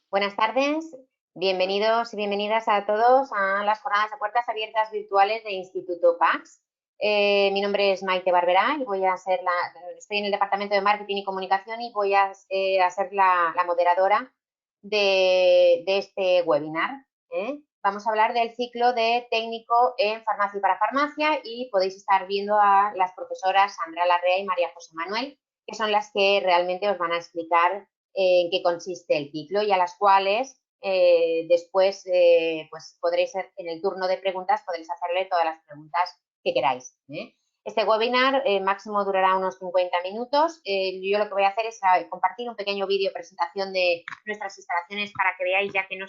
Buenas tardes, bienvenidos y bienvenidas a todos a las jornadas de puertas abiertas virtuales de Instituto PACS. Mi nombre es Maite Barberá y estoy en el Departamento de Marketing y Comunicación y voy a ser la moderadora de este webinar. Vamos a hablar del ciclo de técnico en farmacia y para farmacia y podéis estar viendo a las profesoras Sandra Larrea y María José Manuel, que son las que realmente os van a explicar en qué consiste el ciclo y a las cuales después pues podréis, en el turno de preguntas, podréis hacerle todas las preguntas que queráis. Este webinar máximo durará unos 50 minutos. Yo lo que voy a hacer es compartir un pequeño vídeo presentación de nuestras instalaciones para que veáis, ya que no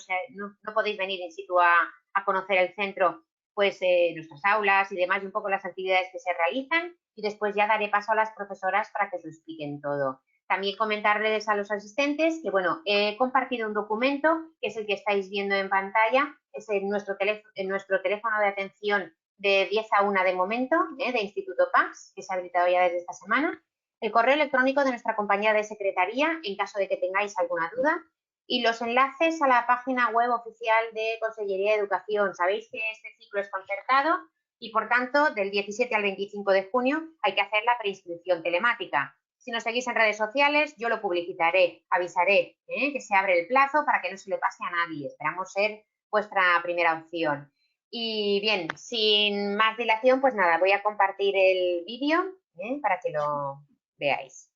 podéis venir in situ a conocer el centro, pues nuestras aulas y demás, y un poco las actividades que se realizan, y después ya daré paso a las profesoras para que os lo expliquen todo. También comentarles a los asistentes que, bueno, he compartido un documento, que es el que estáis viendo en pantalla, es en nuestro teléfono de atención de 10 a 1 de momento, de Instituto PACS, que se ha habilitado ya desde esta semana, el correo electrónico de nuestra compañía de secretaría, en caso de que tengáis alguna duda, y los enlaces a la página web oficial de Consellería de Educación. Sabéis que este ciclo es concertado y, por tanto, del 17 al 25 de junio hay que hacer la preinscripción telemática. Si nos seguís en redes sociales, yo lo publicitaré, avisaré que se abre el plazo para que no se le pase a nadie. Esperamos ser vuestra primera opción. Y bien, sin más dilación, pues nada, voy a compartir el vídeo para que lo veáis.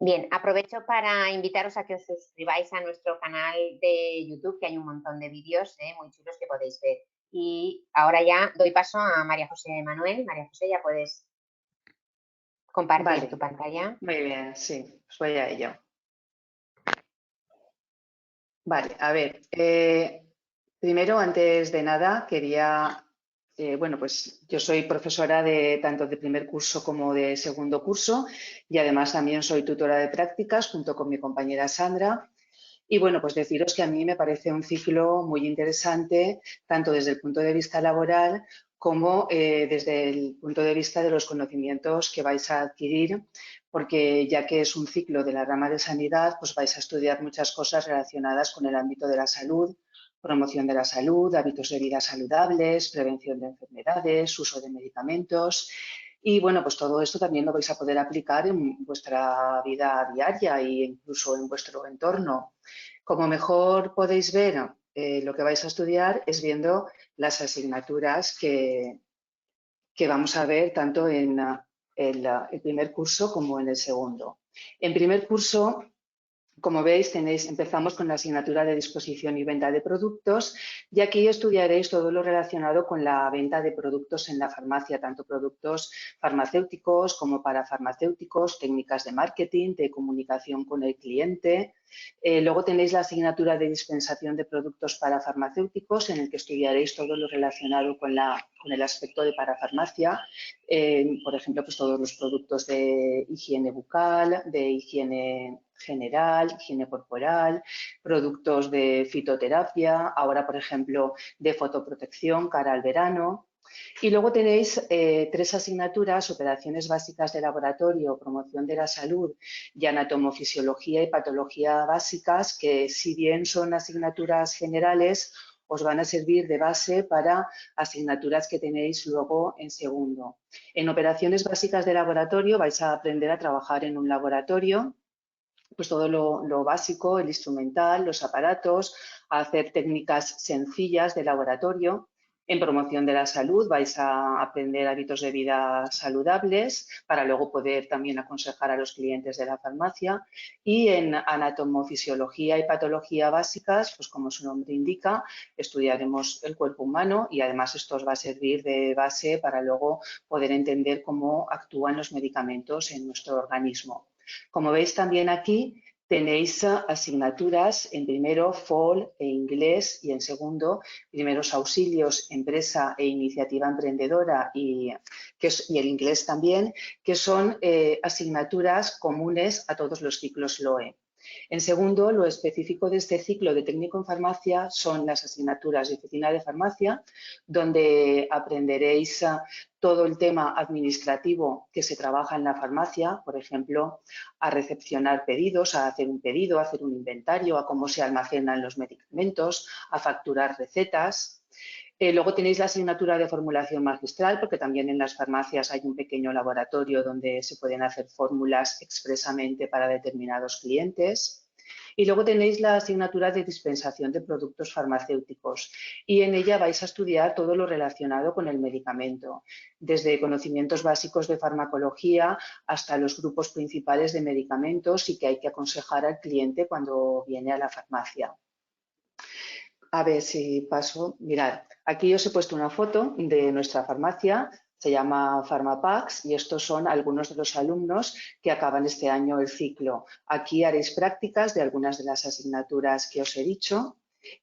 Bien, aprovecho para invitaros a que os suscribáis a nuestro canal de YouTube, que hay un montón de vídeos muy chulos que podéis ver. Y ahora ya doy paso a María José Manuel. María José, ya puedes compartir tu pantalla. Muy bien, sí, pues voy a ello. Vale, a ver, primero, antes de nada, quería, bueno, pues yo soy profesora tanto de primer curso como de segundo curso y además también soy tutora de prácticas junto con mi compañera Sandra. Y bueno, pues deciros que a mí me parece un ciclo muy interesante, tanto desde el punto de vista laboral como desde el punto de vista de los conocimientos que vais a adquirir, porque ya que es un ciclo de la rama de sanidad, pues vais a estudiar muchas cosas relacionadas con el ámbito de la salud, promoción de la salud, hábitos de vida saludables, prevención de enfermedades, uso de medicamentos. Y bueno, pues todo esto también lo vais a poder aplicar en vuestra vida diaria e incluso en vuestro entorno. Como mejor podéis ver, lo que vais a estudiar es viendo las asignaturas que vamos a ver tanto en el primer curso como en el segundo. En primer curso como veis, empezamos con la asignatura de disposición y venta de productos y aquí estudiaréis todo lo relacionado con la venta de productos en la farmacia, tanto productos farmacéuticos como parafarmacéuticos, técnicas de marketing, de comunicación con el cliente. Luego tenéis la asignatura de dispensación de productos parafarmacéuticos en el que estudiaréis todo lo relacionado con el aspecto de parafarmacia, por ejemplo, pues todos los productos de higiene bucal, de higiene general, higiene corporal, productos de fitoterapia, ahora, por ejemplo, de fotoprotección cara al verano. Y luego tenéis 3 asignaturas: operaciones básicas de laboratorio, promoción de la salud y anatomofisiología y patología básicas, que si bien son asignaturas generales, os van a servir de base para asignaturas que tenéis luego en segundo. En operaciones básicas de laboratorio vais a aprender a trabajar en un laboratorio, pues todo lo básico, el instrumental, los aparatos, a hacer técnicas sencillas de laboratorio. En promoción de la salud vais a aprender hábitos de vida saludables para luego poder también aconsejar a los clientes de la farmacia. Y en anatomofisiología y patología básicas, pues como su nombre indica, estudiaremos el cuerpo humano y además esto os va a servir de base para luego poder entender cómo actúan los medicamentos en nuestro organismo. Como veis también aquí tenéis asignaturas en primero FOL e inglés y en segundo primeros auxilios, empresa e iniciativa emprendedora y el inglés también, que son asignaturas comunes a todos los ciclos LOE. En segundo, lo específico de este ciclo de técnico en farmacia son las asignaturas de oficina de farmacia, donde aprenderéis todo el tema administrativo que se trabaja en la farmacia, por ejemplo, a recepcionar pedidos, a hacer un pedido, a hacer un inventario, a cómo se almacenan los medicamentos, a facturar recetas. Luego tenéis la asignatura de formulación magistral, porque también en las farmacias hay un pequeño laboratorio donde se pueden hacer fórmulas expresamente para determinados clientes. Y luego tenéis la asignatura de dispensación de productos farmacéuticos y en ella vais a estudiar todo lo relacionado con el medicamento, desde conocimientos básicos de farmacología hasta los grupos principales de medicamentos y que hay que aconsejar al cliente cuando viene a la farmacia. A ver si paso. Mirad, aquí os he puesto una foto de nuestra farmacia, se llama Pharmapax y estos son algunos de los alumnos que acaban este año el ciclo. Aquí haréis prácticas de algunas de las asignaturas que os he dicho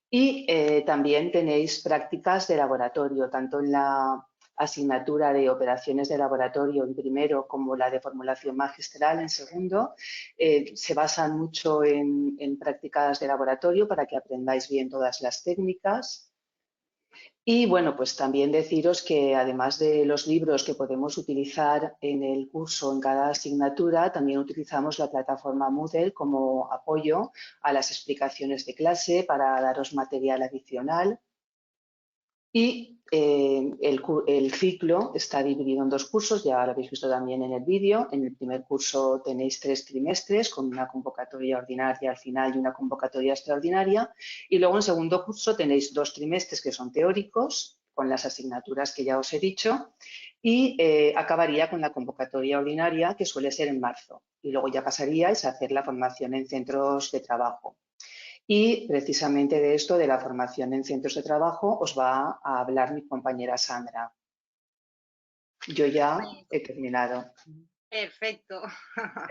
y también tenéis prácticas de laboratorio, tanto en la asignatura de operaciones de laboratorio en primero como la de formulación magistral en segundo. Se basan mucho en prácticas de laboratorio para que aprendáis bien todas las técnicas. Y bueno, pues también deciros que además de los libros que podemos utilizar en el curso en cada asignatura, también utilizamos la plataforma Moodle como apoyo a las explicaciones de clase para daros material adicional. Y el ciclo está dividido en 2 cursos, ya lo habéis visto también en el vídeo. En el primer curso tenéis 3 trimestres con una convocatoria ordinaria al final y una convocatoria extraordinaria. Y luego en el segundo curso tenéis 2 trimestres que son teóricos, con las asignaturas que ya os he dicho, y acabaría con la convocatoria ordinaria, que suele ser en marzo. Y luego ya pasaríais a hacer la formación en centros de trabajo. Y precisamente de esto, de la formación en centros de trabajo, os va a hablar mi compañera Sandra. Yo ya he terminado. Perfecto.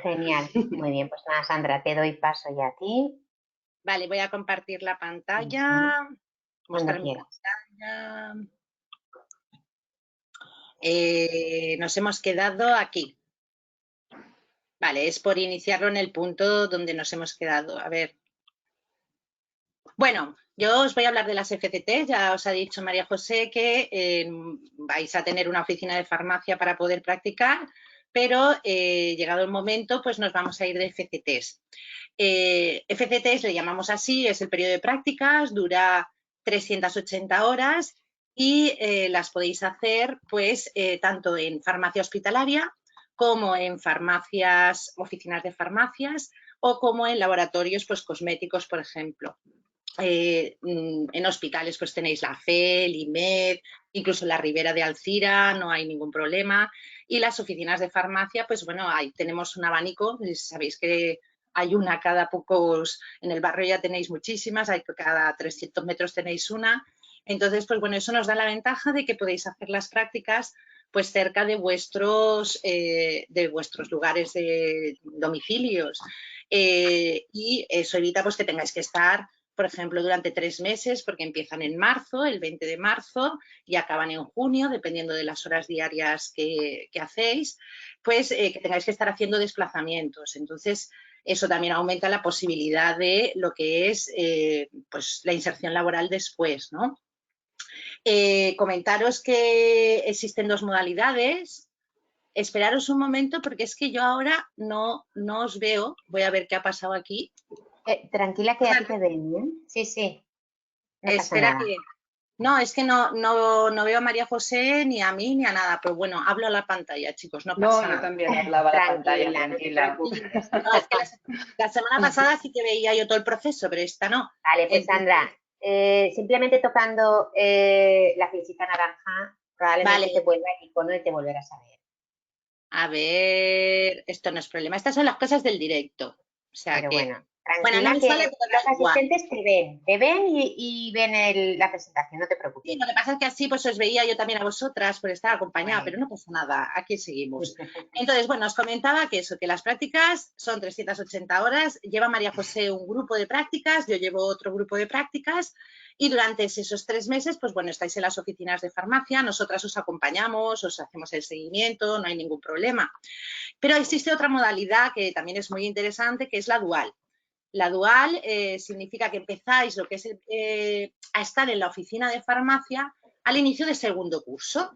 Genial. Muy bien, pues nada, Sandra, te doy paso ya a ti. Vale, voy a compartir la pantalla. Cuando quieras. Nos hemos quedado aquí. Vale, es por iniciarlo en el punto donde nos hemos quedado. A ver. Bueno, yo os voy a hablar de las FCT. Ya os ha dicho María José que vais a tener una oficina de farmacia para poder practicar, pero llegado el momento, pues nos vamos a ir de FCTs. FCTs le llamamos así, es el periodo de prácticas, dura 380 horas y las podéis hacer pues tanto en farmacia hospitalaria como en farmacias, oficinas de farmacias o como en laboratorios pues cosméticos, por ejemplo. En hospitales pues tenéis la FE, el IMED, incluso la Ribera de Alcira, no hay ningún problema. Y las oficinas de farmacia, pues bueno, ahí tenemos un abanico, sabéis que hay una cada pocos, en el barrio ya tenéis muchísimas, hay cada 300 metros tenéis una. Entonces, pues bueno, eso nos da la ventaja de que podéis hacer las prácticas pues cerca de vuestros lugares de domicilios. Y eso evita pues que tengáis que estar, por ejemplo, durante 3 meses, porque empiezan en marzo, el 20 de marzo, y acaban en junio, dependiendo de las horas diarias que hacéis, pues que tengáis que estar haciendo desplazamientos. Entonces, eso también aumenta la posibilidad de lo que es pues la inserción laboral después, ¿no? Comentaros que existen 2 modalidades. Esperaros un momento porque es que yo ahora no os veo. Voy a ver qué ha pasado aquí. Tranquila que a ti te ven, ¿eh? Sí, sí. No pasa Espera nada. que... No, es que no veo a María José ni a mí ni a nada, pero bueno, hablo a la pantalla, chicos, no pasa No, yo nada. también hablaba a la pantalla, Tranquila, no te tranquila. preocupes. No, es que la semana pasada sí que veía yo todo el proceso, pero esta no. Vale, pues Entonces, Sandra, simplemente tocando la flechita naranja, probablemente vale, te vuelva el icono y te volverás a ver. a ver, esto no es problema. Estas son las cosas del directo. O sea Pero que, bueno, bueno, no tranquila me que sale, pero los da igual. asistentes te ven y ven la presentación, no te Sí, preocupes. lo que pasa es que así pues os veía yo también a vosotras por estar acompañada, pero Bueno. no pasa nada, aquí seguimos. Entonces, bueno, os comentaba que eso, que las prácticas son 380 horas, lleva María José un grupo de prácticas, yo llevo otro grupo de prácticas y durante esos 3 meses, pues bueno, estáis en las oficinas de farmacia, nosotras os acompañamos, os hacemos el seguimiento, no hay ningún problema. Pero existe otra modalidad que también es muy interesante, que es la dual. La dual significa que empezáis lo que es a estar en la oficina de farmacia al inicio de segundo curso.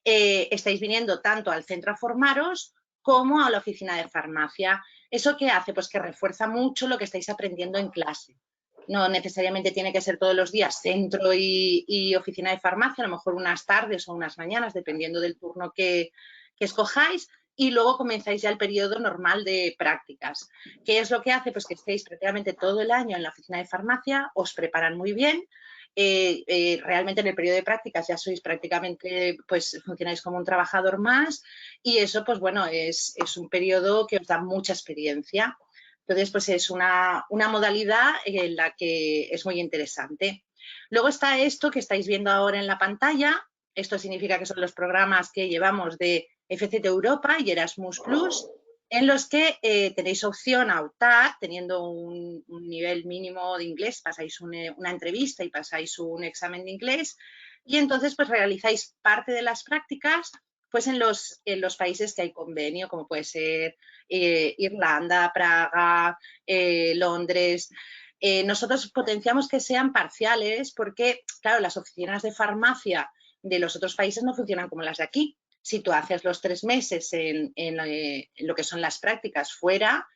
Estáis viniendo tanto al centro a formaros como a la oficina de farmacia. ¿Eso qué hace? Pues que refuerza mucho lo que estáis aprendiendo en clase. No necesariamente tiene que ser todos los días centro y oficina de farmacia, a lo mejor unas tardes o unas mañanas, dependiendo del turno que escojáis, y luego comenzáis ya el periodo normal de prácticas. ¿Qué es lo que hace? Pues que estéis prácticamente todo el año en la oficina de farmacia, os preparan muy bien, realmente en el periodo de prácticas ya sois prácticamente, pues funcionáis como un trabajador más y eso, pues bueno, es un periodo que os da mucha experiencia. Entonces, pues es una modalidad en la que es muy interesante. Luego está esto que estáis viendo ahora en la pantalla. Esto significa que son los programas que llevamos de FCT Europa y Erasmus Plus, en los que tenéis opción a optar, teniendo un nivel mínimo de inglés, pasáis una entrevista y pasáis un examen de inglés y entonces pues realizáis parte de las prácticas pues en los países que hay convenio, como puede ser Irlanda, Praga, Londres. Nosotros potenciamos que sean parciales porque, claro, las oficinas de farmacia de los otros países no funcionan como las de aquí. Si tú haces los 3 meses en lo que son las prácticas fuera,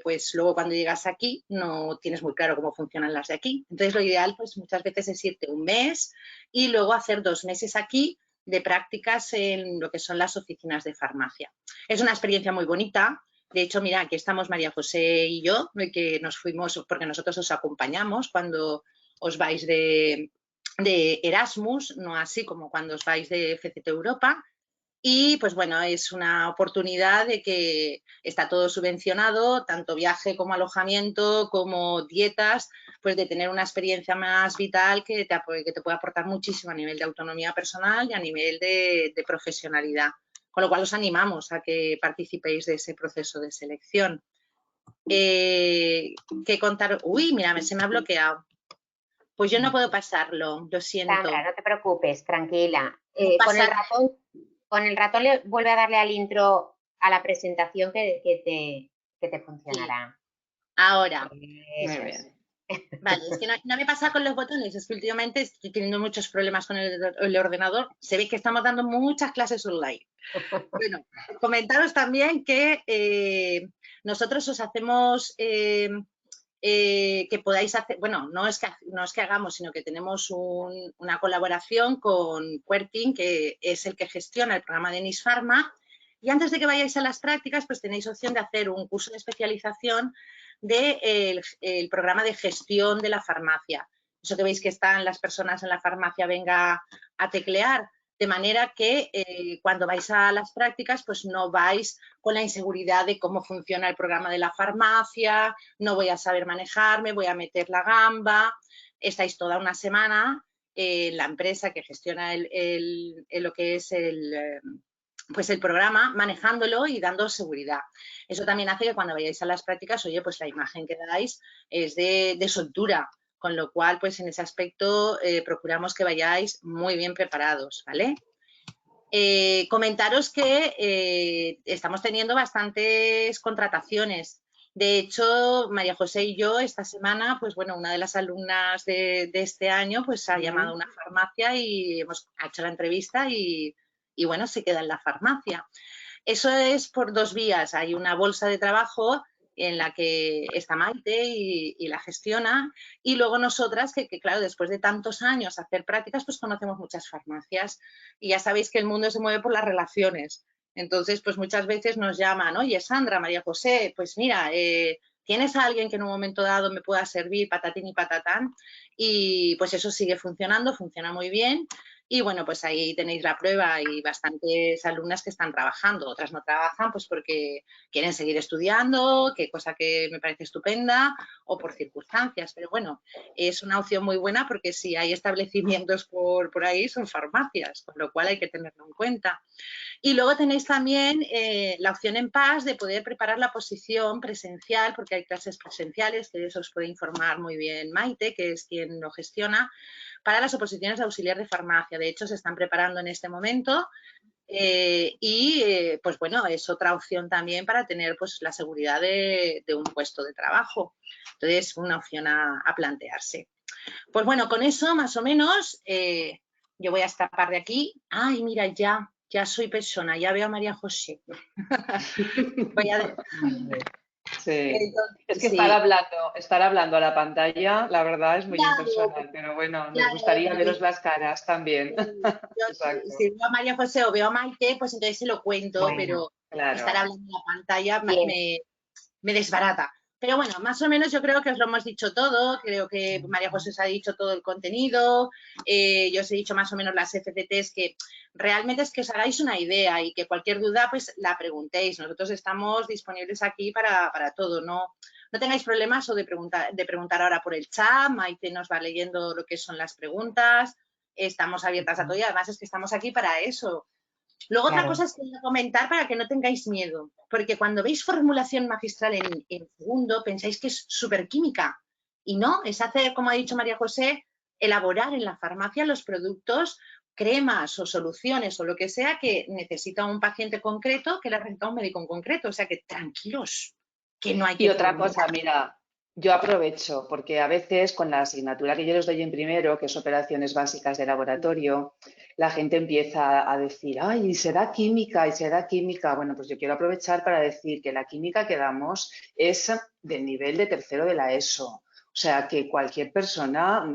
pues luego cuando llegas aquí no tienes muy claro cómo funcionan las de aquí. Entonces lo ideal pues muchas veces es irte un mes y luego hacer 2 meses aquí de prácticas en lo que son las oficinas de farmacia. Es una experiencia muy bonita. De hecho, mira, aquí estamos María José y yo, que nos fuimos porque nosotros os acompañamos cuando os vais de Erasmus, no así como cuando os vais de FCT Europa. Y pues bueno, es una oportunidad de que está todo subvencionado, tanto viaje como alojamiento, como dietas, pues de tener una experiencia más vital que te puede aportar muchísimo a nivel de autonomía personal y a nivel de profesionalidad. Con lo cual os animamos a que participéis de ese proceso de selección. ¿Qué contar? Uy, mira, se me ha bloqueado. Pues yo no puedo pasarlo, lo siento. Sandra, no te preocupes, tranquila. No pasa nada. Con el ratón vuelve a darle al intro a la presentación que te funcionará. Ahora. Eso Muy es. bien. Vale, es que no me pasa con los botones, es que últimamente estoy teniendo muchos problemas con el ordenador. Se ve que estamos dando muchas clases online. Bueno, comentaros también que nosotros os hacemos que podáis hacer, bueno, no es que hagamos, sino que tenemos una colaboración con Querting, que es el que gestiona el programa de Nisfarma. Y antes de que vayáis a las prácticas, pues tenéis opción de hacer un curso de especialización del programa de gestión de la farmacia. Eso que veis que están las personas en la farmacia, venga a teclear, de manera que cuando vais a las prácticas pues no vais con la inseguridad de cómo funciona el programa de la farmacia, no voy a saber manejarme, voy a meter la gamba. Estáis toda una semana en la empresa que gestiona lo que es pues el programa, manejándolo y dando seguridad. Eso también hace que cuando vayáis a las prácticas, oye, pues la imagen que dais es de soltura, con lo cual, pues en ese aspecto procuramos que vayáis muy bien preparados, ¿vale? Comentaros que estamos teniendo bastantes contrataciones. De hecho, María José y yo esta semana, pues bueno, una de las alumnas de este año, pues ha llamado a una farmacia y hemos hecho la entrevista y bueno, se queda en la farmacia. Eso es por dos vías. Hay una bolsa de trabajo en la que está Maite y la gestiona, y luego nosotras, que claro, después de tantos años hacer prácticas, pues conocemos muchas farmacias y ya sabéis que el mundo se mueve por las relaciones. Entonces, pues muchas veces nos llaman, oye, Sandra, María José, pues mira, ¿tienes a alguien que en un momento dado me pueda servir patatín y patatán? Y pues eso sigue funcionando, funciona muy bien. Y bueno, pues ahí tenéis la prueba y bastantes alumnas que están trabajando. Otras no trabajan pues porque quieren seguir estudiando, que cosa que me parece estupenda, o por circunstancias. Pero bueno, es una opción muy buena porque si hay establecimientos por ahí son farmacias, con lo cual hay que tenerlo en cuenta. Y luego tenéis también la opción en PAS de poder preparar la posición presencial, porque hay clases presenciales, que de eso os puede informar muy bien Maite, que es quien lo gestiona, para las oposiciones de auxiliar de farmacia. De hecho, se están preparando en este momento pues bueno, es otra opción también para tener pues la seguridad de un puesto de trabajo. Entonces, una opción a plantearse. Pues bueno, con eso más o menos yo voy a escapar de aquí. Ay, mira, ya soy persona, ya veo a María José. Voy a... Sí. Entonces, es que sí. estar hablando a la pantalla, la verdad, es muy impersonal, pero bueno, nos gustaría veros las caras también. Si veo a María José o veo a Maite, pues entonces se lo cuento, bueno, pero claro, estar hablando en la pantalla me desbarata. Pero bueno, más o menos yo creo que os lo hemos dicho todo, creo que María José os ha dicho todo el contenido, yo os he dicho más o menos las FCTs, que realmente es que os hagáis una idea y que cualquier duda pues la preguntéis. Nosotros estamos disponibles aquí para todo, no tengáis problemas o de preguntar ahora por el chat, Maite nos va leyendo lo que son las preguntas, estamos abiertas a todo y además es que estamos aquí para eso. Luego otra cosa es que voy a comentar para que no tengáis miedo, porque cuando veis formulación magistral en segundo pensáis que es súper química y no, es hacer, como ha dicho María José, elaborar en la farmacia los productos, cremas o soluciones o lo que sea que necesita un paciente concreto que le receta un médico en concreto, o sea que tranquilos, que no hay que... Y otra cosa, mira, yo aprovecho porque a veces con la asignatura que yo les doy en primero, que es operaciones básicas de laboratorio, la gente empieza a decir, ay, ¿y será química? ¿Y será química? Bueno, pues yo quiero aprovechar para decir que la química que damos es del nivel de tercero de la ESO. O sea, que cualquier persona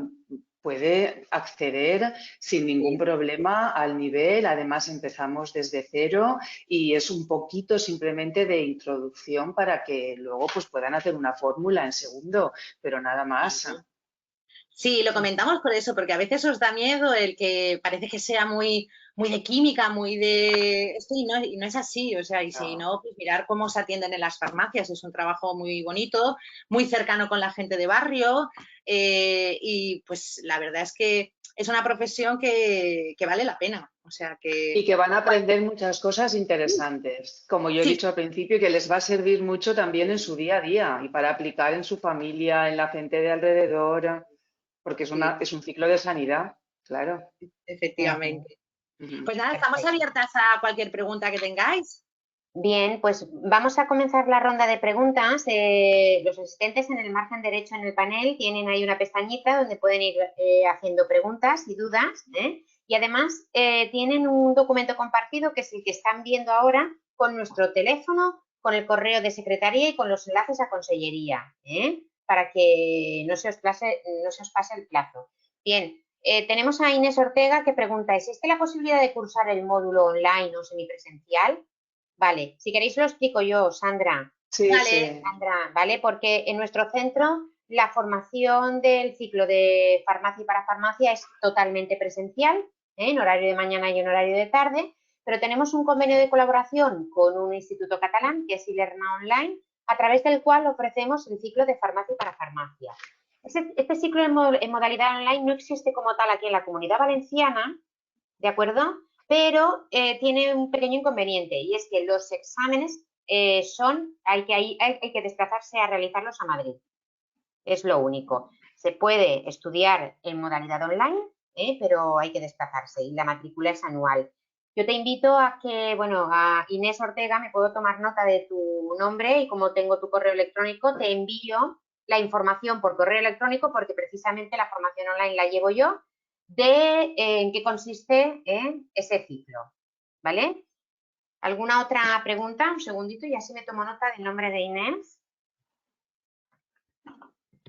puede acceder sin ningún problema al nivel. Además, empezamos desde cero y es un poquito simplemente de introducción para que luego pues puedan hacer una fórmula en segundo, pero nada más. Sí, lo comentamos por eso, porque a veces os da miedo el que parece que sea muy de química, muy de esto y no es así, o sea, y si no, pues mirar cómo se atienden en las farmacias, es un trabajo muy bonito, muy cercano con la gente de barrio y pues la verdad es que es una profesión que vale la pena, o sea que... Y que van a aprender muchas cosas interesantes, como yo he dicho al principio, que les va a servir mucho también en su día a día y para aplicar en su familia, en la gente de alrededor, porque es un ciclo de sanidad, claro. Efectivamente. Pues nada, estamos abiertas a cualquier pregunta que tengáis. Bien, pues vamos a comenzar la ronda de preguntas. Los asistentes en el margen derecho en el panel tienen ahí una pestañita donde pueden ir haciendo preguntas y dudas, y además tienen un documento compartido que es el que están viendo ahora con nuestro teléfono, con el correo de secretaría y con los enlaces a consellería, para que no se os pase el plazo. Bien, tenemos a Inés Ortega que pregunta, ¿existe la posibilidad de cursar el módulo online o semipresencial? Vale, si queréis lo explico yo, Sandra. Sí, vale, sí. Sandra, ¿vale? Porque en nuestro centro la formación del ciclo de farmacia y parafarmacia es totalmente presencial en horario de mañana y en horario de tarde, pero tenemos un convenio de colaboración con un instituto catalán, que es Ilerna Online, a través del cual ofrecemos el ciclo de farmacia para farmacia. Este ciclo en modalidad online no existe como tal aquí en la Comunidad Valenciana, ¿de acuerdo? Pero tiene un pequeño inconveniente, y es que los exámenes hay que desplazarse a realizarlos a Madrid. Es lo único. Se puede estudiar en modalidad online, pero hay que desplazarse, y la matrícula es anual. Yo te invito a que, bueno, a Inés Ortega, me puedo tomar nota de tu nombre, y como tengo tu correo electrónico, te envío la información por correo electrónico, porque precisamente la formación online la llevo yo, de en qué consiste ese ciclo, ¿vale? ¿Alguna otra pregunta? Un segundito y así me tomo nota del nombre de Inés.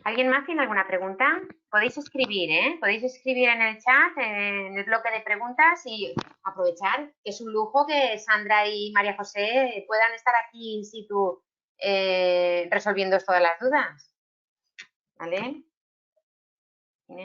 ¿Alguien más tiene alguna pregunta? Podéis escribir, Podéis escribir en el chat, en el bloque de preguntas, y aprovechar, que es un lujo que Sandra y María José puedan estar aquí in situ resolviendo todas las dudas. ¿Vale?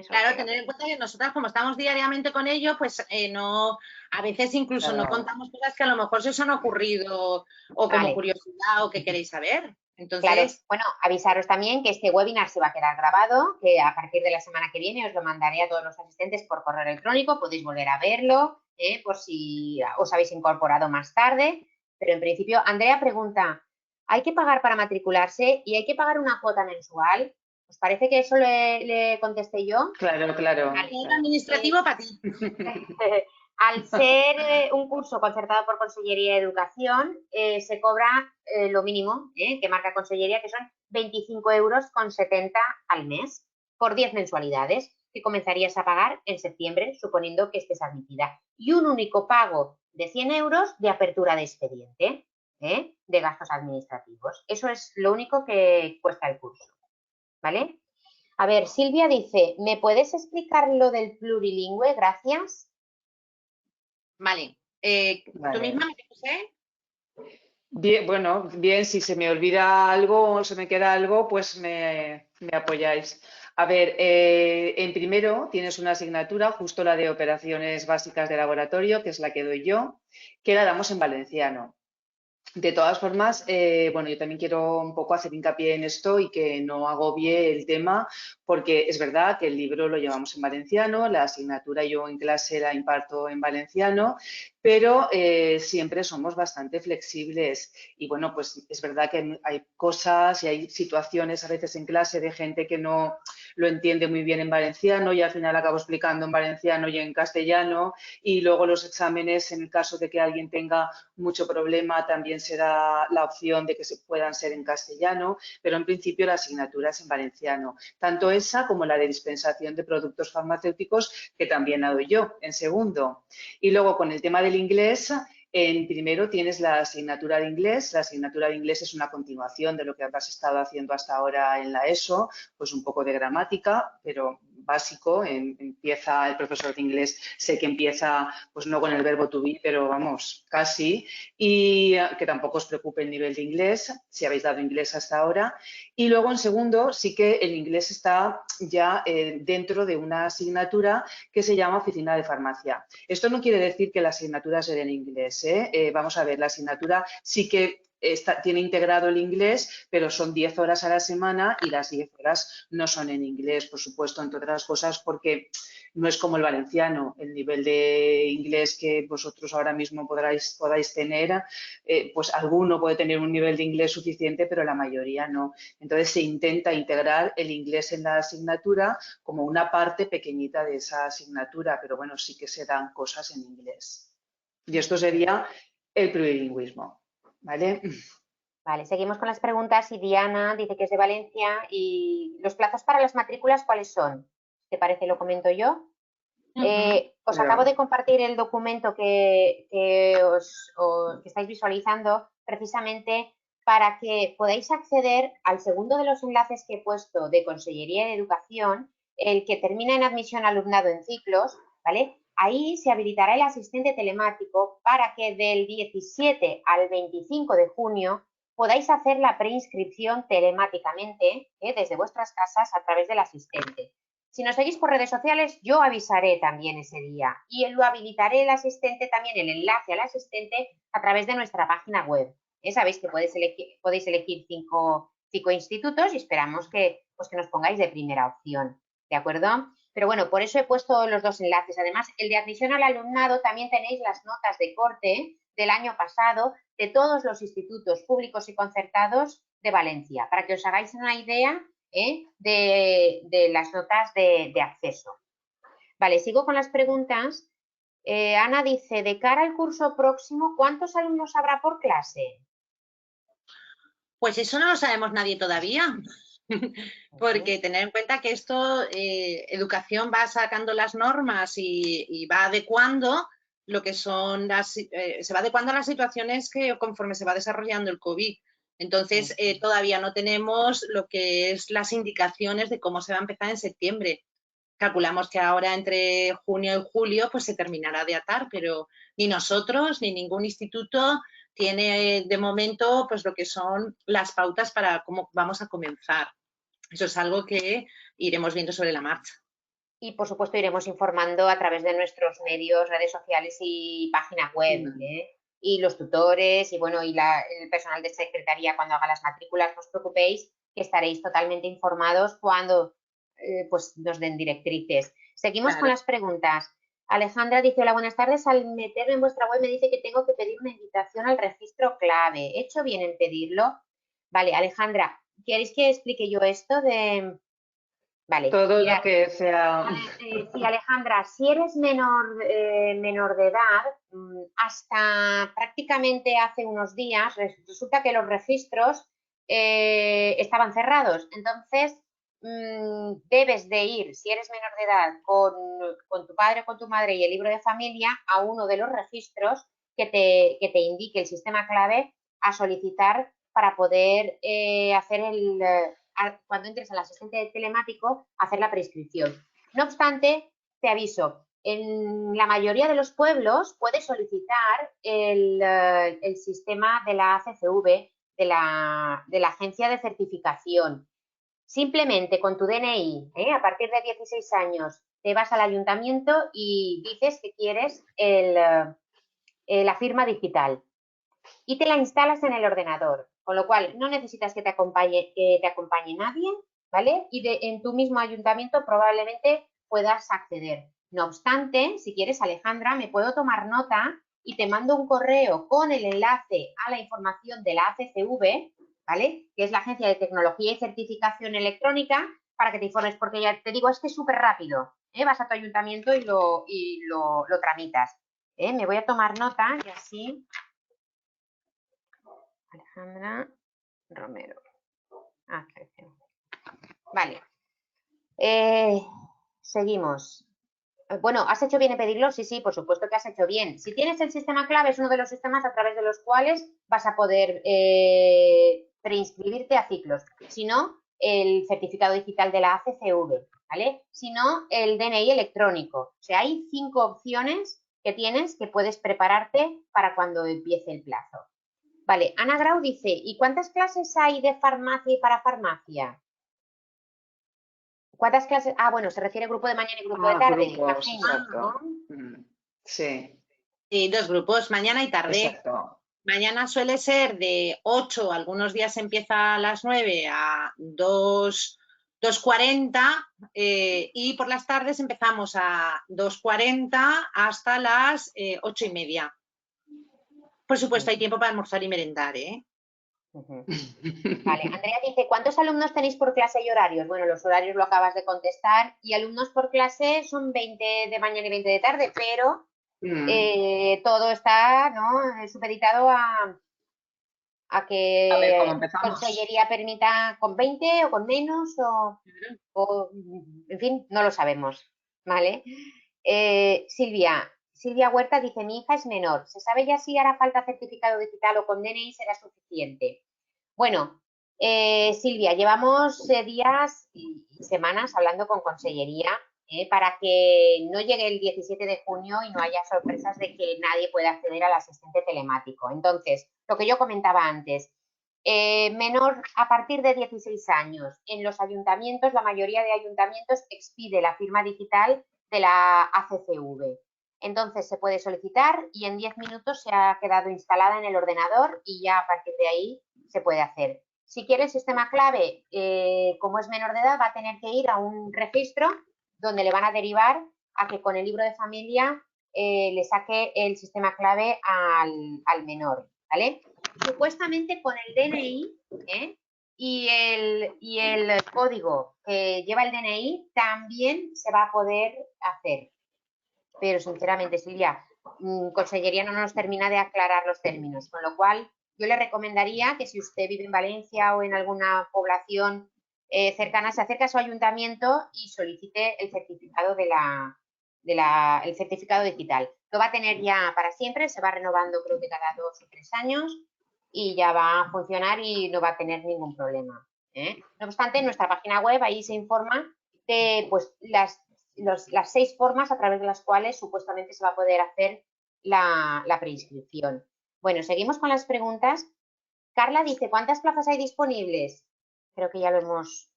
Claro, tener en cuenta que nosotras, como estamos diariamente con ello, pues a veces incluso no contamos cosas que a lo mejor se os han ocurrido o como curiosidad o que queréis saber. Entonces, claro, bueno, avisaros también que este webinar se va a quedar grabado, que a partir de la semana que viene os lo mandaré a todos los asistentes por correo electrónico, podéis volver a verlo, por si os habéis incorporado más tarde, pero en principio, Andrea pregunta, ¿hay que pagar para matricularse y hay que pagar una cuota mensual? ¿Os parece que eso le contesté yo? Claro, claro. El administrativo para ti. Al ser un curso concertado por Consellería de Educación, se cobra lo mínimo que marca Consellería, que son 25,70 € al mes por 10 mensualidades, que comenzarías a pagar en septiembre, suponiendo que estés admitida. Y un único pago de 100 € de apertura de expediente, de gastos administrativos. Eso es lo único que cuesta el curso, ¿vale? A ver, Silvia dice, ¿me puedes explicar lo del plurilingüe? Gracias. Vale. ¿Tú misma, María José? Bien, bueno, bien, si se me olvida algo o se me queda algo, pues me apoyáis. A ver, en primero tienes una asignatura, justo la de operaciones básicas de laboratorio, que es la que doy yo, que la damos en valenciano. De todas formas, bueno, yo también quiero un poco hacer hincapié en esto y que no agobie el tema, porque es verdad que el libro lo llevamos en valenciano, la asignatura yo en clase la imparto en valenciano, pero siempre somos bastante flexibles. Y bueno, pues es verdad que hay cosas y hay situaciones a veces en clase de gente que no lo entiende muy bien en valenciano y al final acabo explicando en valenciano y en castellano, y luego los exámenes, en el caso de que alguien tenga mucho problema, también se da la opción de que se puedan ser en castellano, pero en principio la asignatura es en valenciano, tanto esa como la de dispensación de productos farmacéuticos, que también la doy yo en segundo. Y luego con el tema del inglés, en primero tienes la asignatura de inglés. La asignatura de inglés es una continuación de lo que has estado haciendo hasta ahora en la ESO, pues un poco de gramática, pero básico. Empieza el profesor de inglés, sé que empieza pues no con el verbo to be, pero vamos, casi, y que tampoco os preocupe el nivel de inglés, si habéis dado inglés hasta ahora. Y luego en segundo sí que el inglés está ya dentro de una asignatura que se llama Oficina de Farmacia. Esto no quiere decir que la asignatura sea en inglés, vamos a ver, la asignatura sí que tiene integrado el inglés, pero son 10 horas a la semana y las 10 horas no son en inglés, por supuesto, entre otras cosas, porque no es como el valenciano, el nivel de inglés que vosotros ahora mismo podáis tener, pues alguno puede tener un nivel de inglés suficiente, pero la mayoría no. Entonces se intenta integrar el inglés en la asignatura como una parte pequeñita de esa asignatura, pero bueno, sí que se dan cosas en inglés. Y esto sería el plurilingüismo. ¿Vale? Vale, seguimos con las preguntas, y Diana dice que es de Valencia. ¿Y los plazos para las matrículas cuáles son? ¿Te parece? Lo comento yo. Os acabo de compartir el documento que estáis visualizando, precisamente para que podáis acceder al segundo de los enlaces que he puesto de Consellería de Educación, el que termina en admisión alumnado en ciclos, ¿vale? Ahí se habilitará el asistente telemático para que del 17 al 25 de junio podáis hacer la preinscripción telemáticamente desde vuestras casas a través del asistente. Si nos seguís por redes sociales, yo avisaré también ese día y lo habilitaré el asistente también, el enlace al asistente a través de nuestra página web. Sabéis que podéis elegir cinco institutos y esperamos que nos pongáis de primera opción, ¿de acuerdo? Pero bueno, por eso he puesto los dos enlaces. Además, el de admisión al alumnado también tenéis las notas de corte del año pasado de todos los institutos públicos y concertados de Valencia, para que os hagáis una idea de las notas de acceso. Vale, sigo con las preguntas. Ana dice, de cara al curso próximo, ¿cuántos alumnos habrá por clase? Pues eso no lo sabemos nadie todavía, porque tener en cuenta que esto, educación va sacando las normas y va adecuando lo que son se va adecuando a las situaciones que conforme se va desarrollando el COVID. Entonces, todavía no tenemos lo que es las indicaciones de cómo se va a empezar en septiembre. Calculamos que ahora entre junio y julio pues se terminará de atar, pero ni nosotros ni ningún instituto tiene de momento pues lo que son las pautas para cómo vamos a comenzar. Eso es algo que iremos viendo sobre la marcha. Y, por supuesto, iremos informando a través de nuestros medios, redes sociales y página web. Y los tutores y, bueno, y el personal de secretaría cuando haga las matrículas, no os preocupéis, que estaréis totalmente informados cuando pues nos den directrices. Seguimos con las preguntas. Alejandra dice, hola, buenas tardes. Al meterme en vuestra web me dice que tengo que pedir una invitación al registro clave. ¿He hecho bien en pedirlo? Vale, Alejandra, ¿queréis que explique yo esto de...? Vale. Todo lo que sea... Sí, Alejandra, si eres menor de edad, hasta prácticamente hace unos días resulta que los registros estaban cerrados. Entonces, debes de ir, si eres menor de edad, con tu padre o con tu madre y el libro de familia a uno de los registros que te indique el sistema clave a solicitar para poder hacer cuando entres al asistente telemático, hacer la prescripción. No obstante, te aviso, en la mayoría de los pueblos puedes solicitar el sistema de la ACCV, de la Agencia de Certificación. Simplemente con tu DNI, a partir de 16 años, te vas al ayuntamiento y dices que quieres la firma digital y te la instalas en el ordenador, con lo cual no necesitas que te acompañe nadie, ¿vale? Y en tu mismo ayuntamiento probablemente puedas acceder. No obstante, si quieres, Alejandra, me puedo tomar nota y te mando un correo con el enlace a la información de la ACCV, ¿vale? Que es la Agencia de Tecnología y Certificación Electrónica, para que te informes, porque ya te digo, es que es súper rápido. Vas a tu ayuntamiento y lo tramitas. Me voy a tomar nota y así... Alejandra Romero. Vale. Seguimos. Bueno, ¿has hecho bien en pedirlo? Sí, sí, por supuesto que has hecho bien. Si tienes el sistema clave, es uno de los sistemas a través de los cuales vas a poder preinscribirte a ciclos. Si no, el certificado digital de la ACCV, ¿vale? Si no, el DNI electrónico. O sea, hay 5 opciones que tienes que puedes prepararte para cuando empiece el plazo. Vale, Ana Grau dice, ¿y cuántas clases hay de farmacia y para farmacia? ¿Cuántas clases? Ah, bueno, se refiere a grupo de mañana y grupo de tarde, grupos, imagino, exacto. ¿no? Sí. Sí, 2 grupos, mañana y tarde. Exacto. Mañana suele ser de 8, algunos días empieza a las 9 a 2:40 y por las tardes empezamos a 2:40 hasta las 8:30. Por supuesto, hay tiempo para almorzar y merendar, ¿eh? Vale, Andrea dice, ¿cuántos alumnos tenéis por clase y horarios? Bueno, los horarios lo acabas de contestar y alumnos por clase son 20 de mañana y 20 de tarde, pero todo está, ¿no?, supeditado a que A ver cómo empezamos. Consellería permita con 20 o con menos o en fin, no lo sabemos, ¿vale? Silvia Huerta dice, mi hija es menor, ¿se sabe ya si hará falta certificado digital o con DNI será suficiente? Bueno, Silvia, llevamos días y semanas hablando con Consellería para que no llegue el 17 de junio y no haya sorpresas de que nadie pueda acceder al asistente telemático. Entonces, lo que yo comentaba antes, Menor a partir de 16 años. En los ayuntamientos, la mayoría de ayuntamientos expide la firma digital de la ACCV. Entonces se puede solicitar y en 10 minutos se ha quedado instalada en el ordenador y ya a partir de ahí se puede hacer. Si quiere el sistema clave, como es menor de edad, va a tener que ir a un registro donde le van a derivar a que con el libro de familia le saque el sistema clave al menor, ¿vale? Supuestamente con el DNI y el código que lleva el DNI también se va a poder hacer. Pero sinceramente, Silvia, Consellería no nos termina de aclarar los términos, con lo cual yo le recomendaría que si usted vive en Valencia o en alguna población cercana, se acerque a su ayuntamiento y solicite el certificado el certificado digital. Lo va a tener ya para siempre, se va renovando creo que cada 2 o 3 años y ya va a funcionar y no va a tener ningún problema. No obstante, en nuestra página web ahí se informa de pues, las 6 formas a través de las cuales supuestamente se va a poder hacer la preinscripción. Bueno, seguimos con las preguntas. Carla dice, ¿cuántas plazas hay disponibles? Creo que ya lo hemos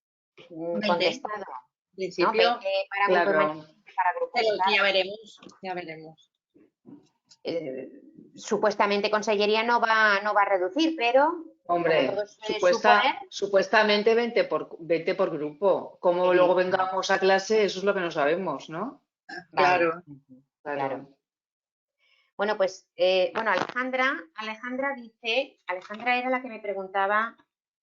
contestado. En principio, ¿no? 20 para claro. grupos mayores, para grupos ya veremos. Supuestamente Consellería no va a reducir, pero... Hombre, supuestamente 20 por grupo. Como Sí. luego vengamos a clase, eso es lo que no sabemos, ¿no? Claro. Claro. Bueno, pues, Alejandra dice, Alejandra era la que me preguntaba,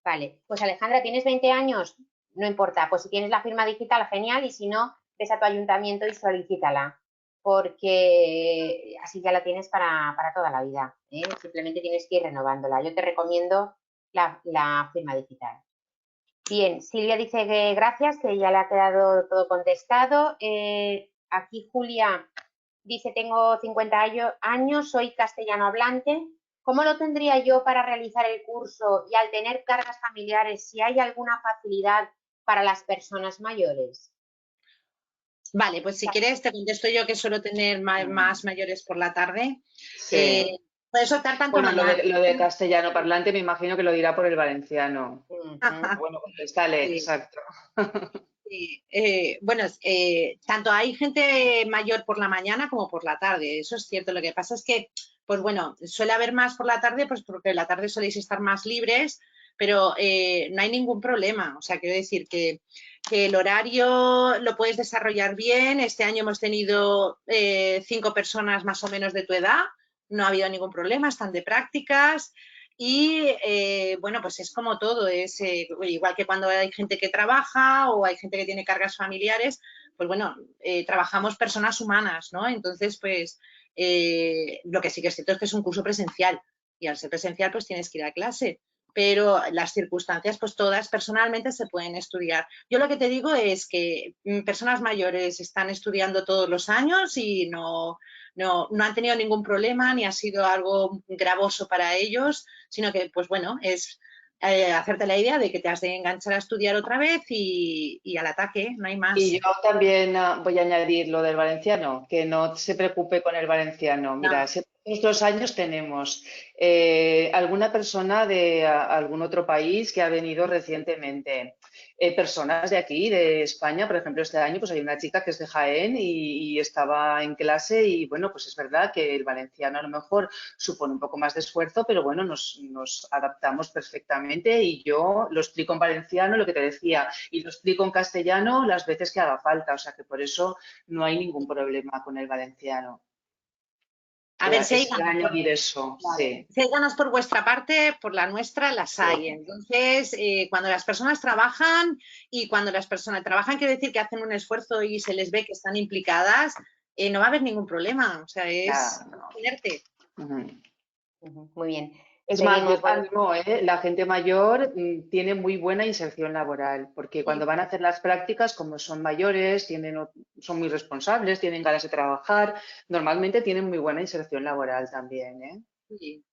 vale, pues Alejandra, ¿tienes 20 años? No importa, pues si tienes la firma digital, genial, y si no, ves a tu ayuntamiento y solicítala, porque así ya la tienes para toda la vida, ¿eh? Simplemente tienes que ir renovándola. Yo te recomiendo la firma digital. Bien, Silvia dice que gracias, que ya le ha quedado todo contestado. Aquí Julia dice, tengo 50 años, soy castellano hablante. ¿Cómo lo tendría yo para realizar el curso y al tener cargas familiares, si hay alguna facilidad para las personas mayores? Vale, pues si quieres te contesto yo, que suelo tener más mayores por la tarde. Sí. Puedes optar tanto bueno, mañana. Lo de castellano parlante me imagino que lo dirá por el valenciano. Bueno, contéstale, Sí. exacto. Sí, tanto hay gente mayor por la mañana como por la tarde, eso es cierto. Lo que pasa es que, pues bueno, suele haber más por la tarde, pues porque en la tarde soléis estar más libres, pero no hay ningún problema. O sea, quiero decir que el horario lo puedes desarrollar bien. Este año hemos tenido 5 personas más o menos de tu edad, no ha habido ningún problema, están de prácticas. Y bueno, pues es como todo, es igual que cuando hay gente que trabaja o hay gente que tiene cargas familiares, pues bueno, trabajamos personas humanas, ¿no? Entonces, pues lo que sí que es cierto es que es un curso presencial y al ser presencial pues tienes que ir a clase, pero las circunstancias pues todas personalmente se pueden estudiar. Yo lo que te digo es que personas mayores están estudiando todos los años y no han tenido ningún problema ni ha sido algo gravoso para ellos, sino que, pues bueno, es hacerte la idea de que te has de enganchar a estudiar otra vez y al ataque, no hay más. Y yo también voy a añadir lo del valenciano, que no se preocupe con el valenciano. Mira, todos los años tenemos alguna persona de algún otro país que ha venido recientemente. Personas de aquí, de España, por ejemplo, este año pues hay una chica que es de Jaén y estaba en clase y bueno, pues es verdad que el valenciano a lo mejor supone un poco más de esfuerzo, pero bueno, nos adaptamos perfectamente y yo lo explico en valenciano, lo que te decía, y lo explico en castellano las veces que haga falta, o sea que por eso no hay ningún problema con el valenciano. A ver, si hay ganas por vuestra parte, por la nuestra las hay. Entonces, cuando las personas trabajan y cuando las personas trabajan quiere decir que hacen un esfuerzo y se les ve que están implicadas, no va a haber ningún problema. O sea, es tenerte. Muy bien. Es más, yo animo, la gente mayor tiene muy buena inserción laboral, porque cuando van a hacer las prácticas, como son mayores, son muy responsables, tienen ganas de trabajar, normalmente tienen muy buena inserción laboral también. Sí.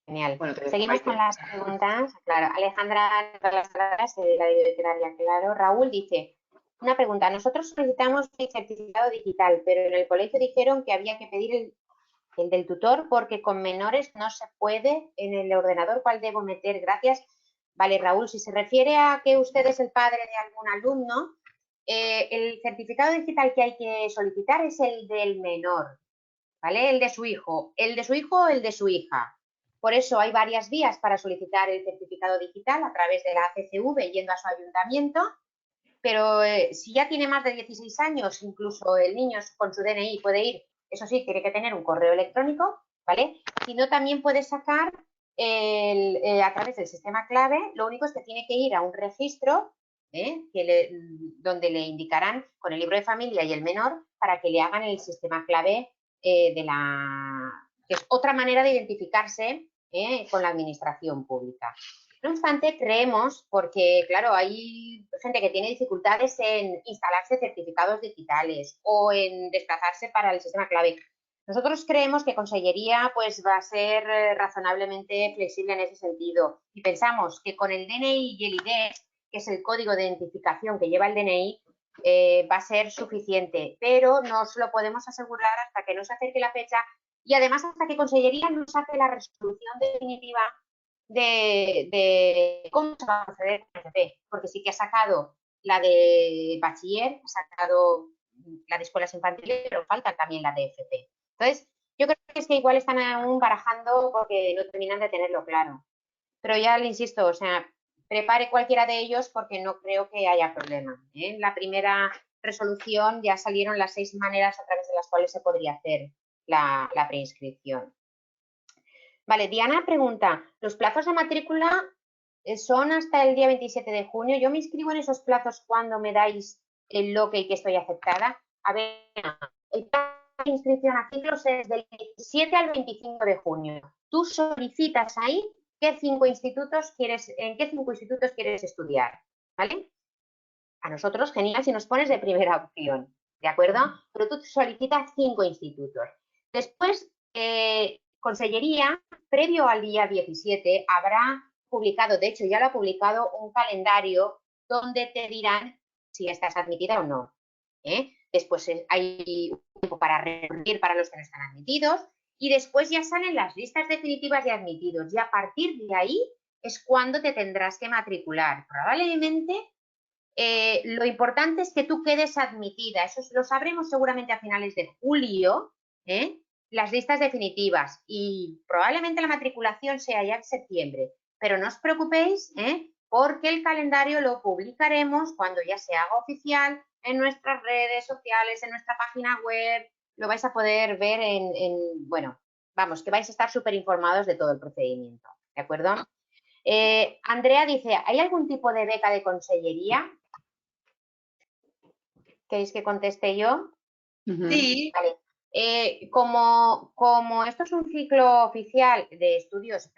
Genial. Bueno, seguimos con las preguntas. Claro, Alejandra, la bibliotecaria, claro. Raúl dice, una pregunta, nosotros solicitamos el certificado digital, pero en el colegio dijeron que había que pedir el del tutor, porque con menores no se puede en el ordenador. ¿Cuál debo meter? Gracias. Vale, Raúl, si se refiere a que usted es el padre de algún alumno, el certificado digital que hay que solicitar es el del menor, ¿vale? El de su hijo, o el de su hija. Por eso hay varias vías para solicitar el certificado digital a través de la CCV yendo a su ayuntamiento, pero si ya tiene más de 16 años, incluso el niño con su DNI puede ir, eso sí, tiene que tener un correo electrónico, ¿vale? Si no, también puede sacar a través del sistema clave, lo único es que tiene que ir a un registro donde le indicarán con el libro de familia y el menor para que le hagan el sistema clave que es otra manera de identificarse con la administración pública. No obstante, creemos, porque claro, hay gente que tiene dificultades en instalarse certificados digitales o en desplazarse para el sistema clave. Nosotros creemos que Consellería pues, va a ser razonablemente flexible en ese sentido y pensamos que con el DNI y el ID, que es el código de identificación que lleva el DNI, va a ser suficiente, pero no os lo podemos asegurar hasta que no se acerque la fecha y además hasta que Consellería nos saque la resolución definitiva de cómo se va a proceder con el FP, porque sí que ha sacado la de bachiller, ha sacado la de escuelas infantiles, pero falta también la de FP. Entonces, yo creo que es que igual están aún barajando porque no terminan de tenerlo claro. Pero ya le insisto, o sea, prepare cualquiera de ellos porque no creo que haya problema. En la primera resolución ya salieron las 6 maneras a través de las cuales se podría hacer la preinscripción. Vale, Diana pregunta, ¿los plazos de matrícula son hasta el día 27 de junio? Yo me inscribo en esos plazos cuando me dais el OK que estoy aceptada. A ver, el plazo de inscripción a ciclos es del 17 al 25 de junio. Tú solicitas ahí en qué 5 institutos quieres estudiar, ¿vale? A nosotros, genial, si nos pones de primera opción, ¿de acuerdo? Pero tú solicitas 5 institutos. Después, Consellería, previo al día 17, habrá publicado, de hecho ya lo ha publicado, un calendario donde te dirán si estás admitida o no. Después hay un tiempo para recurrir para los que no están admitidos y después ya salen las listas definitivas de admitidos y a partir de ahí es cuando te tendrás que matricular. Probablemente lo importante es que tú quedes admitida. Eso lo sabremos seguramente a finales de julio, las listas definitivas y probablemente la matriculación sea ya en septiembre. Pero no os preocupéis, porque el calendario lo publicaremos cuando ya se haga oficial en nuestras redes sociales, en nuestra página web. Lo vais a poder ver bueno, vamos, que vais a estar súper informados de todo el procedimiento, ¿de acuerdo? Andrea dice, ¿hay algún tipo de beca de consellería? ¿Queréis que conteste yo? Sí. Vale. Como esto es un ciclo oficial de estudios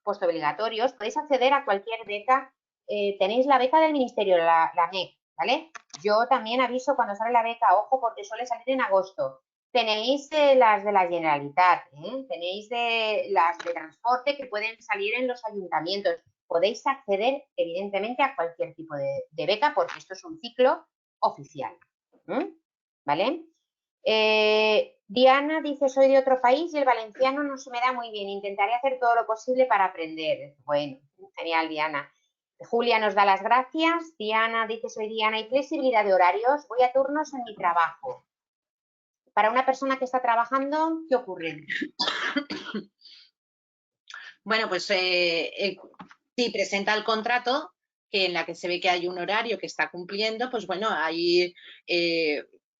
postobligatorios, podéis acceder a cualquier beca. Tenéis la beca del Ministerio, la MEC, ¿vale? Yo también aviso cuando sale la beca, ojo, porque suele salir en agosto. Tenéis las de la Generalitat, tenéis las de transporte que pueden salir en los ayuntamientos. Podéis acceder, evidentemente, a cualquier tipo de beca porque esto es un ciclo oficial. ¿Vale? Diana dice, soy de otro país y el valenciano no se me da muy bien. Intentaré hacer todo lo posible para aprender. Bueno, genial, Diana. Julia nos da las gracias. Diana dice, soy Diana, ¿hay flexibilidad de horarios? Voy a turnos en mi trabajo. Para una persona que está trabajando, ¿qué ocurre? Bueno, pues sí, presenta el contrato en la que se ve que hay un horario que está cumpliendo, pues bueno, hay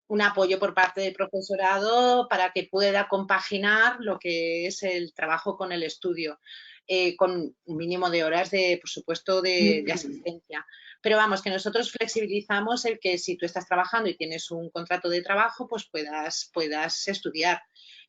un apoyo por parte del profesorado para que pueda compaginar lo que es el trabajo con el estudio, con un mínimo de horas, por supuesto, de asistencia. Pero vamos, que nosotros flexibilizamos el que si tú estás trabajando y tienes un contrato de trabajo, pues puedas estudiar.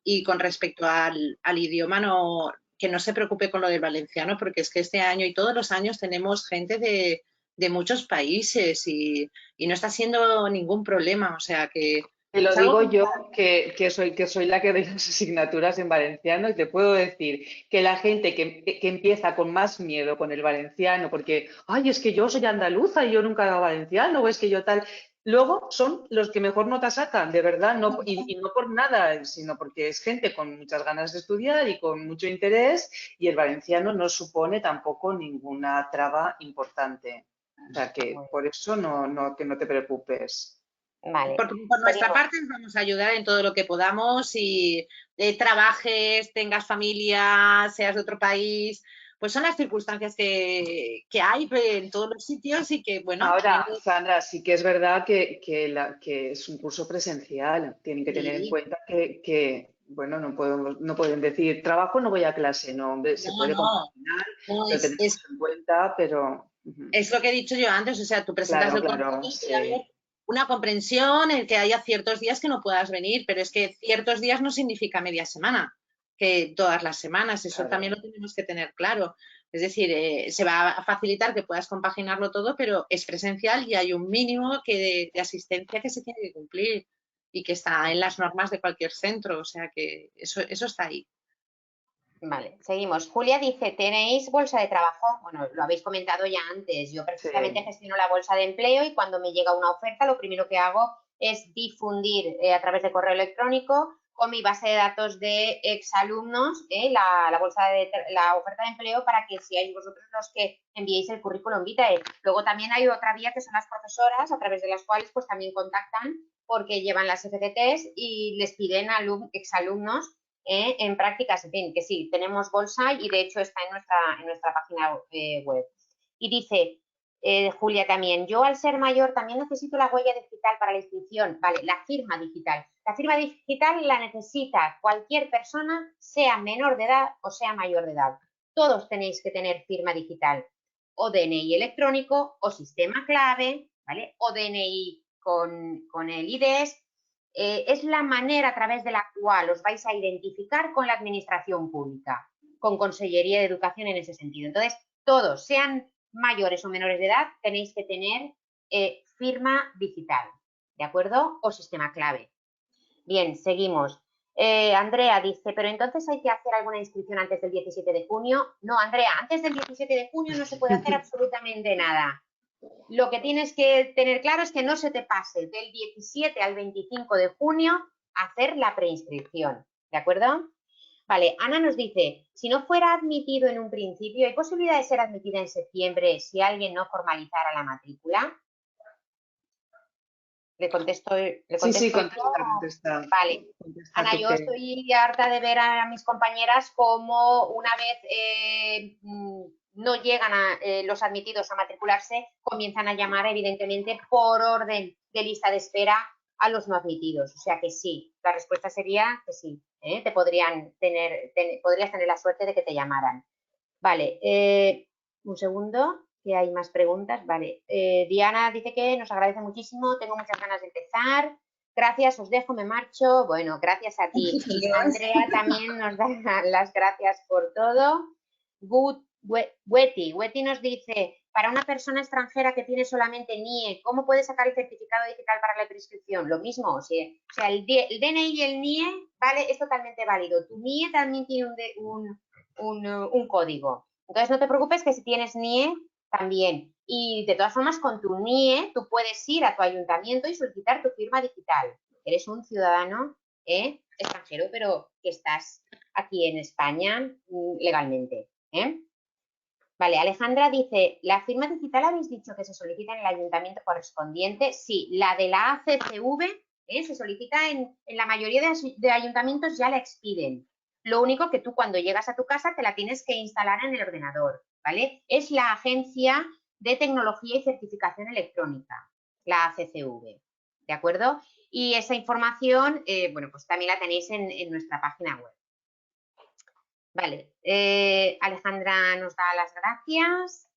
Y con respecto al idioma, que no se preocupe con lo del valenciano, porque es que este año y todos los años tenemos gente de muchos países y no está siendo ningún problema. O sea que Te lo Es algo digo yo que soy la que doy las asignaturas en valenciano y te puedo decir que la gente que empieza con más miedo con el valenciano, porque, ay, es que yo soy andaluza y yo nunca he dado valenciano, o es que yo tal, luego son los que mejor nota sacan, de verdad, no, y no por nada, sino porque es gente con muchas ganas de estudiar y con mucho interés y el valenciano no supone tampoco ninguna traba importante. O sea que por eso que no te preocupes. Vale, Por nuestra seguimos. parte nos vamos a ayudar en todo lo que podamos y trabajes, tengas familia, seas de otro país, pues son las circunstancias que hay en todos los sitios y que, bueno, Ahora, Sandra, sí que es verdad que es un curso presencial. Tienen que tener en sí, cuenta bueno, no pueden decir, trabajo, no voy a clase, no, hombre, se puede no, compaginar, no, lo tenemos en cuenta, pero es lo que he dicho yo antes, o sea, tú presentas claro, el contrato claro, y puede haber sí, una comprensión en que haya ciertos días que no puedas venir, pero es que ciertos días no significa media semana, que todas las semanas, eso también claro. lo tenemos que tener claro. Es decir, se va a facilitar que puedas compaginarlo todo, pero es presencial y hay un mínimo de asistencia que se tiene que cumplir y que está en las normas de cualquier centro, o sea que eso está ahí. Vale, seguimos. Julia dice, ¿tenéis bolsa de trabajo? Bueno, lo habéis comentado ya antes. Yo perfectamente Sí, gestiono la bolsa de empleo y cuando me llega una oferta, lo primero que hago es difundir a través de correo electrónico con mi base de datos de exalumnos la oferta de empleo para que seáis vosotros los que enviéis el currículum vitae. Luego también hay otra vía que son las profesoras, a través de las cuales pues también contactan porque llevan las FCTs y les piden exalumnos en prácticas, en fin, que sí, tenemos bolsa y de hecho está en nuestra página web. Y dice Julia también, yo al ser mayor también necesito la huella digital para la inscripción. Vale, la firma digital. La firma digital la necesita cualquier persona, sea menor de edad o sea mayor de edad. Todos tenéis que tener firma digital. O DNI electrónico o sistema clave, ¿vale? O DNI con el IDES, es la manera a través de la cual os vais a identificar con la administración pública, con Consellería de Educación en ese sentido. Entonces, todos, sean mayores o menores de edad, tenéis que tener firma digital, ¿de acuerdo? O sistema clave. Bien, seguimos. Andrea dice, pero entonces hay que hacer alguna inscripción antes del 17 de junio. No, Andrea, antes del 17 de junio no se puede hacer absolutamente nada. Lo que tienes que tener claro es que no se te pase del 17 al 25 de junio hacer la preinscripción, ¿de acuerdo? Vale, Ana nos dice, si no fuera admitido en un principio, ¿hay posibilidad de ser admitida en septiembre si alguien no formalizara la matrícula? ¿Le contesto Sí, sí, yo? Vale. contesta Ana, tú yo que estoy harta de ver a mis compañeras como una vez no llegan los admitidos a matricularse, comienzan a llamar, evidentemente, por orden de lista de espera a los no admitidos. O sea que sí, la respuesta sería que sí. Te podrías tener la suerte de que te llamaran. Vale, un segundo, que hay más preguntas. Vale, Diana dice que nos agradece muchísimo, tengo muchas ganas de empezar. Gracias, os dejo, me marcho. Bueno, gracias a ti. Andrea también nos da las gracias por todo. Weti nos dice, para una persona extranjera que tiene solamente NIE, ¿cómo puede sacar el certificado digital para la prescripción? Lo mismo, o sea el DNI y el NIE, vale, es totalmente válido. Tu NIE también tiene un código. Entonces, no te preocupes que si tienes NIE, también. Y de todas formas, con tu NIE, tú puedes ir a tu ayuntamiento y solicitar tu firma digital. Eres un ciudadano extranjero, pero que estás aquí en España legalmente. Vale, Alejandra dice, ¿la firma digital habéis dicho que se solicita en el ayuntamiento correspondiente? Sí, la de la ACCV se solicita en la mayoría de ayuntamientos, ya la expiden. Lo único que tú cuando llegas a tu casa te la tienes que instalar en el ordenador, ¿vale? Es la Agencia de Tecnología y Certificación Electrónica, la ACCV, ¿de acuerdo? Y esa información, bueno, pues también la tenéis en nuestra página web. Vale, Alejandra nos da las gracias.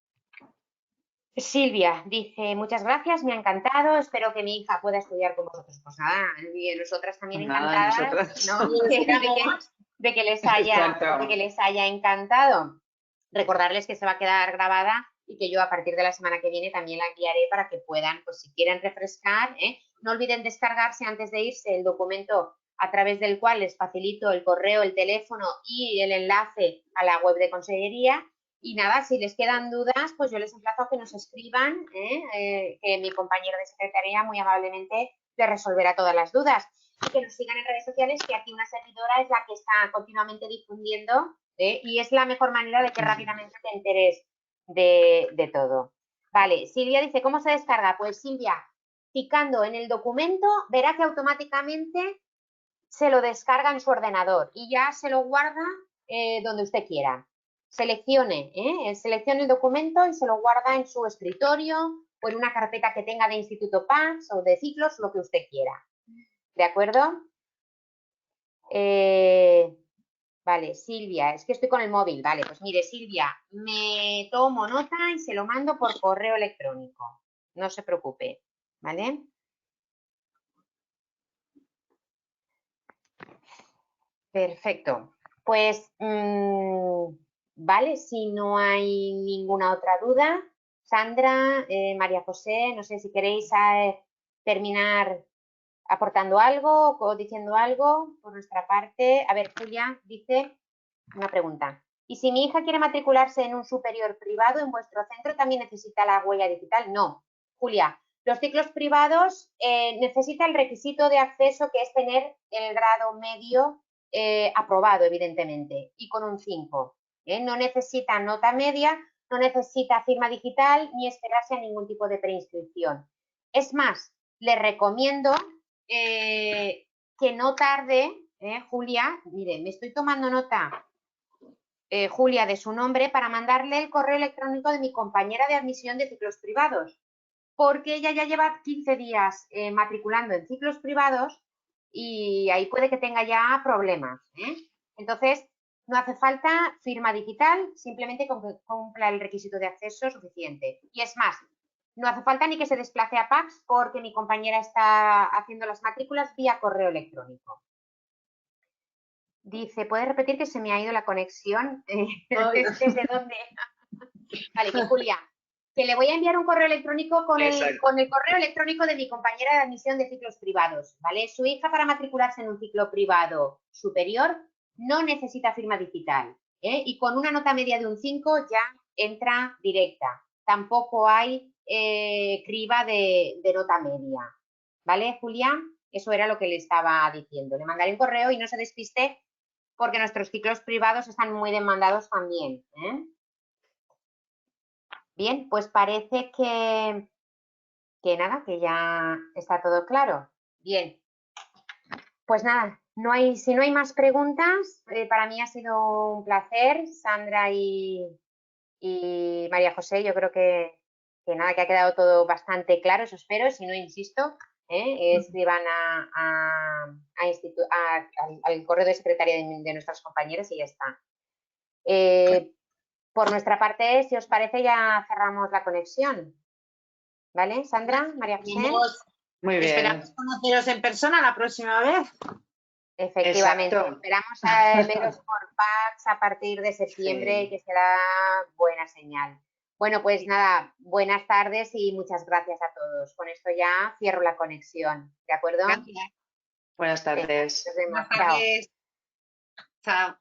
Silvia dice, muchas gracias, me ha encantado, espero que mi hija pueda estudiar con vosotros. Pues nada, y nosotras también nada, encantadas, nosotras. ¿no? de que Exacto. les haya encantado. Recordarles que se va a quedar grabada y que yo a partir de la semana que viene también la enviaré para que puedan, pues si quieren refrescar, no olviden descargarse antes de irse el documento a través del cual les facilito el correo, el teléfono y el enlace a la web de Consellería. Y nada, si les quedan dudas, pues yo les emplazo a que nos escriban, que mi compañero de secretaría muy amablemente les resolverá todas las dudas. Y que nos sigan en redes sociales, que aquí una servidora es la que está continuamente difundiendo, y es la mejor manera de que rápidamente te enteres de todo. Vale, Silvia dice, ¿cómo se descarga? Pues Silvia, picando en el documento, verá que automáticamente se lo descarga en su ordenador y ya se lo guarda donde usted quiera. Seleccione el documento y se lo guarda en su escritorio o en una carpeta que tenga de Instituto PACS o de ciclos, lo que usted quiera. ¿De acuerdo? Vale, Silvia, es que estoy con el móvil. Vale, pues mire, Silvia, me tomo nota y se lo mando por correo electrónico. No se preocupe, ¿vale? Perfecto. Pues, vale, si no hay ninguna otra duda, Sandra, María José, no sé si queréis terminar aportando algo o diciendo algo por nuestra parte. A ver, Julia dice una pregunta. ¿Y si mi hija quiere matricularse en un superior privado en vuestro centro, también necesita la huella digital? No, Julia. Los ciclos privados necesitan el requisito de acceso, que es tener el grado medio aprobado, evidentemente, y con un 5. No necesita nota media, no necesita firma digital ni esperarse a ningún tipo de preinscripción. Es más, les recomiendo que no tarde, Julia, mire, me estoy tomando nota, Julia, de su nombre para mandarle el correo electrónico de mi compañera de admisión de ciclos privados, porque ella ya lleva 15 días matriculando en ciclos privados y ahí puede que tenga ya problemas. Entonces, no hace falta firma digital, simplemente con que cumpla el requisito de acceso suficiente. Y es más, no hace falta ni que se desplace a PACS, porque mi compañera está haciendo las matrículas vía correo electrónico. Dice, ¿puedes repetir que se me ha ido la conexión? ¿Desde dónde? Vale, que Julia, que le voy a enviar un correo electrónico con el correo electrónico de mi compañera de admisión de ciclos privados, ¿vale? Su hija, para matricularse en un ciclo privado superior, no necesita firma digital, y con una nota media de un 5 ya entra directa. Tampoco hay criba de nota media, ¿vale, Julia? Eso era lo que le estaba diciendo. Le mandaré un correo y no se despiste, porque nuestros ciclos privados están muy demandados también. Bien, pues parece que nada, que ya está todo claro. Bien, pues nada, si no hay más preguntas, para mí ha sido un placer, Sandra y María José. Yo creo que nada, que ha quedado todo bastante claro, eso espero. Si no, insisto, escriban al correo de secretaria de nuestras compañeras y ya está. Por nuestra parte, si os parece, ya cerramos la conexión. ¿Vale, Sandra? María José. Muy bien. Esperamos conoceros en persona la próxima vez. Efectivamente. Exacto. Esperamos veros por PACS a partir de septiembre, Sí. que será buena señal. Bueno, pues nada, buenas tardes y muchas gracias a todos. Con esto ya cierro la conexión, ¿de acuerdo? Gracias. Buenas tardes. Nos vemos. Buenas tardes. Chao.